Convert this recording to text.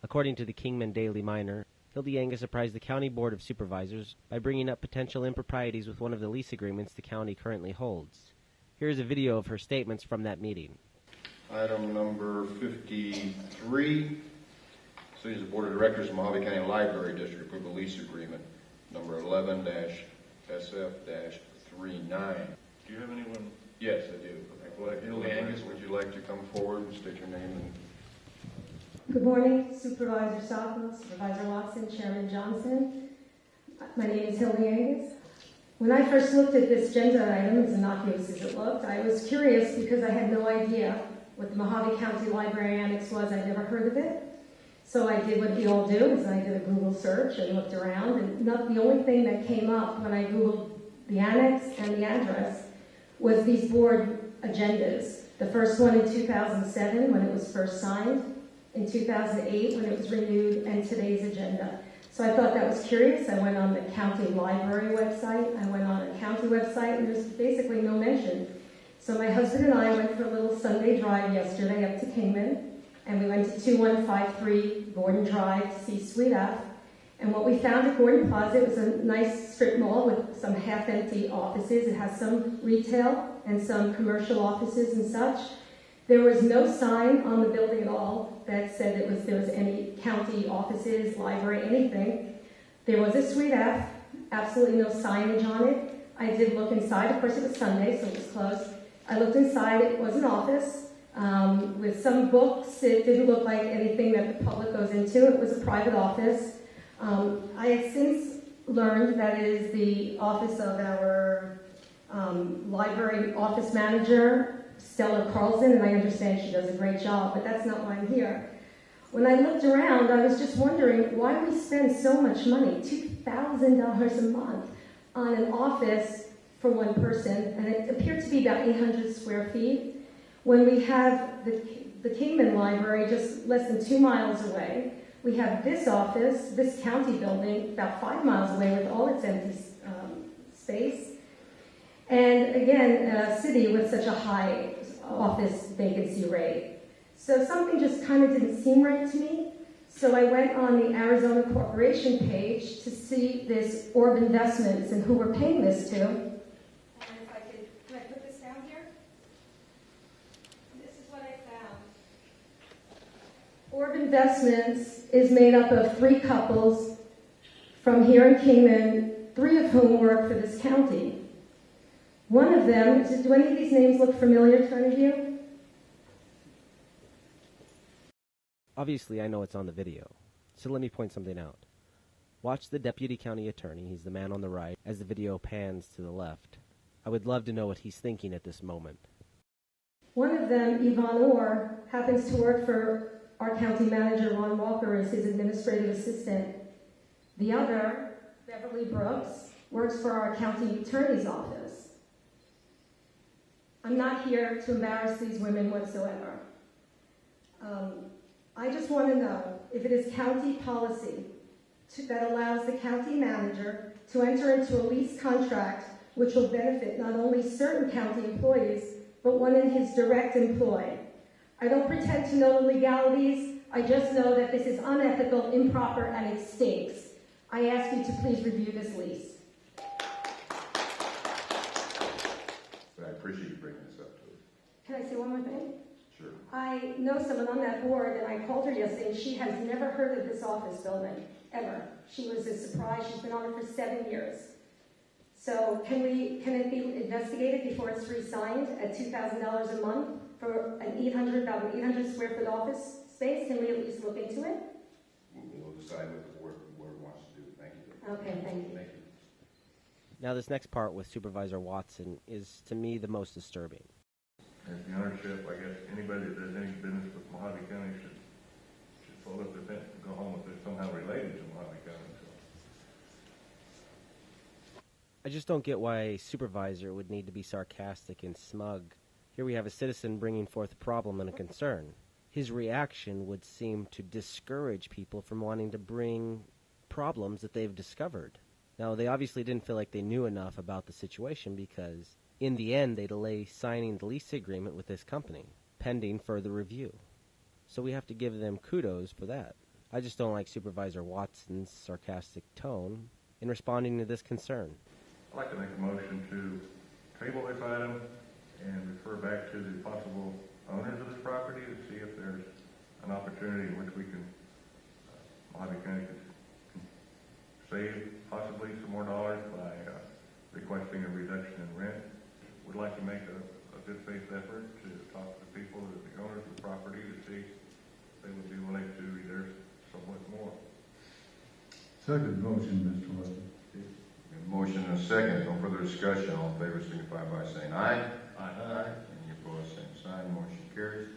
According to the Kingman Daily Miner, Hildy Angius surprised the County Board of Supervisors by bringing up potential improprieties with one of the lease agreements the county currently holds. Here is a video of her statements from that meeting. Item number 53. City's Board of Directors of Mohave County Library District approve a lease agreement number 11-SF-39. Do you have anyone? Yes, I do. Well, Hildy Angius, would you like to come forward and state your name? Good morning, Supervisor Watson, Supervisor Watson, Chairman Johnson. My name is Hildy Angius. When I first looked at this agenda item, as innocuous as it looked, I was curious because I had no idea what the Mohave County Library Annex was. I'd never heard of it. So I did what we all do, is I did a Google search and looked around, and the only thing that came up when I Googled the annex and the address was these board agendas. The first one in 2007 when it was first signed, in 2008 when it was renewed, and today's agenda. So I thought that was curious. I went on the county library website, I went on a county website, and there's basically no mention. So my husband and I went for a little Sunday drive yesterday up to Kingman, and we went to 2153 Gordon Drive to see Suite F. And what we found at Gordon Plaza was a nice strip mall with some half-empty offices. It has some retail and some commercial offices and such. There was no sign on the building at all that said there was any county offices, library, anything. There was a Suite F, absolutely no signage on it. I did look inside. Of course, it was Sunday, so it was closed. I looked inside. It was an office with some books. It didn't look like anything that the public goes into. It was a private office. I have since learned that it is the office of our library office manager, Stella Carlson, and I understand she does a great job, but that's not why I'm here. When I looked around, I was just wondering why we spend so much money, $2,000 a month, on an office for one person, and it appeared to be about 800 square feet, when we have the Kingman Library just less than 2 miles away. We have this office, this county building, about 5 miles away with all its empty space. And again, a city with such a high office vacancy rate. So something just kind of didn't seem right to me. So I went on the Arizona Corporation page to see this Orb Investments and who we're paying this to. And if I could, can I put this down here? This is what I found. Orb Investments is made up of 3 couples from here in Kingman, 3 of whom work for this county. One of them, do any of these names look familiar to any of you? Obviously, I know it's on the video, so let me point something out. Watch the deputy county attorney, he's the man on the right, as the video pans to the left. I would love to know what he's thinking at this moment. One of them, Yvonne Orr, happens to work for our county manager, Ron Walker, as his administrative assistant. The other, Beverly Brooks, works for our county attorney's office. I'm not here to embarrass these women whatsoever. I just want to know if it is county policy that allows the county manager to enter into a lease contract which will benefit not only certain county employees, but one in his direct employ. I don't pretend to know the legalities. I just know that this is unethical, improper, and it stinks. I ask you to please review this lease. But I appreciate you bringing this up to us. Can I say one more thing? Sure. I know someone on that board, and I called her yesterday, and she has never heard of this office building, ever. She was as surprised. She's been on it for 7 years. So can it be investigated before it's re-signed at $2,000 a month for about an 800 square foot office space? Can we at least look into it? We'll decide what the board wants to do. Thank you. Okay, thank you. Thank you. Now this next part with Supervisor Watson is, to me, the most disturbing. As the ownership, I guess anybody that does any business with Mohave County should fold up their fence and go home if they're somehow related to Mohave County. So. I just don't get why a supervisor would need to be sarcastic and smug. Here we have a citizen bringing forth a problem and a concern. His reaction would seem to discourage people from wanting to bring problems that they've discovered. Now, they obviously didn't feel like they knew enough about the situation because, in the end, they delay signing the lease agreement with this company, pending further review. So we have to give them kudos for that. I just don't like Supervisor Watson's sarcastic tone in responding to this concern. I'd like to make a motion to table this item and refer back to the possible owners of this property to see if there's an opportunity in which we can, Mohave County can save possibly some more dollars by requesting a reduction in rent. Would like to make a good faith effort to talk to the people, the owners of the property, to see if they would be willing to reduce somewhat more. Second motion, Mr. Watson. Motion and a second. No further discussion. All in favor signify by saying aye. Aye. Any opposed, same sign. Motion carries.